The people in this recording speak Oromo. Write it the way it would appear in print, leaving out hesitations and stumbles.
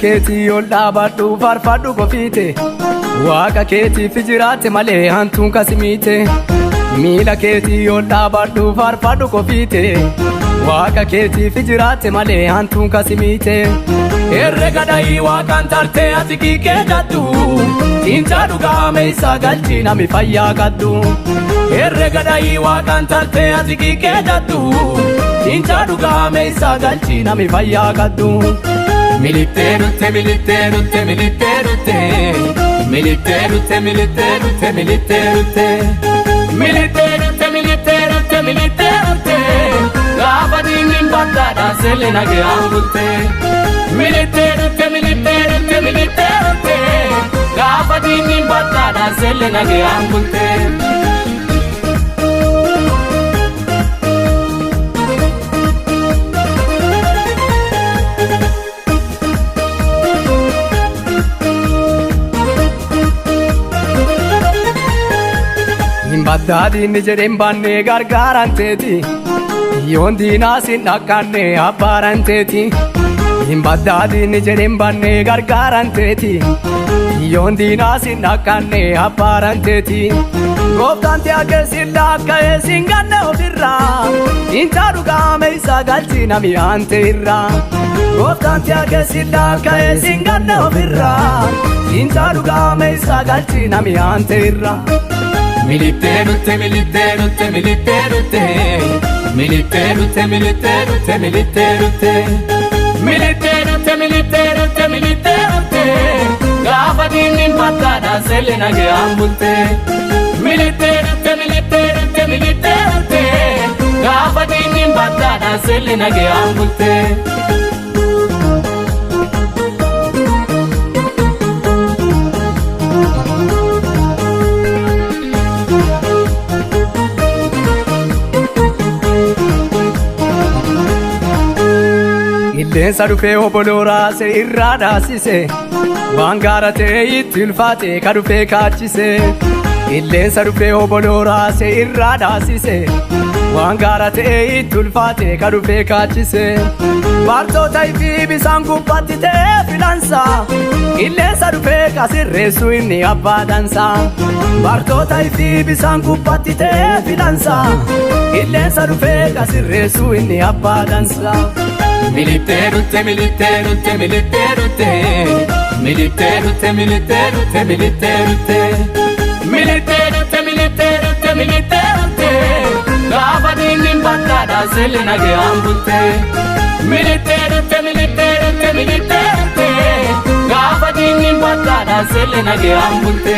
keetii ol dhaabadhu faarfadhu kofiite waaqa keetiif jiraate malee hantuun kasimiite miila keetii ol dhaabadhu faarfadhu kofiite waaqa keetiif jiraate malee hantuun kasimiite herrega dayii waaqaan tartee ati kiikee gaddu dhiincha dhugaame isa galchi nami fayyaa gaddu herrega dayii waaqaan tartee ati kiikee gaddu dhiincha dhugaame isa galchi nami fayyaa gaddu militeerutte militeerutte militeerutte militeerutte militeerutte militeerutte militeerutte militeerutte militeerutte gaafa diinni baddaadhaan seelle nagee aangutte militeerutte militeerutte militeerutte gaafa diinni baddaadhaan seelle nagee aangutte Baddaadinni jedhen baannee gargaaran teeti yoon diinaasin dhaqqanne abbaaran teeti baddaadinni jedhen baannee gargaaran teeti yoon diinaasin dhaqqanne abbaaran teeti gooftaan teakeessin laakka'ee sin ganne ofirraa dhiincha dhugaame isa galchi nami aante irraa gooftaan teakeessin laakka'ee sin ganne ofirraa dhiincha dhugaame isa galchi nami aante irraa militeerutte militeerutte militeerutte militeerutte militeerutte militeerutte militeerutte militeerutte militeerutte gaafa diinni baddaadhaan seelle nagee aangutte militeerutte militeerutte militeerutte gaafa diinni baddaadhaan seelle nagee aangutte Illeensa dhufee obboloo raase irraa dhaasise waan gaara ta'e itti ulfaate ka dhufee kaachise Illeensa dhufee obboloo raase irraa dhaasise waan gaara ta'e itti ulfaate ka dhufee kaachise Baartota fi bisaan gubbaatti ta'e filansa Illeensa dhufee kasirreessu inni abbaa dansa Baartota fi bisaan gubbaatti ta'e filansa Illeensa dhufee kasirreessu inni abbaa dansa Militeerutte militeerutte militeerutte militeerutte militeerutte militeerutte militeerutte militeerutte militeerutte gaafa diinni baddaadhaan seelle nagee aangutte militeerutte militeerutte militeerutte gaafa diinni baddaadhaan seelle nagee aangutte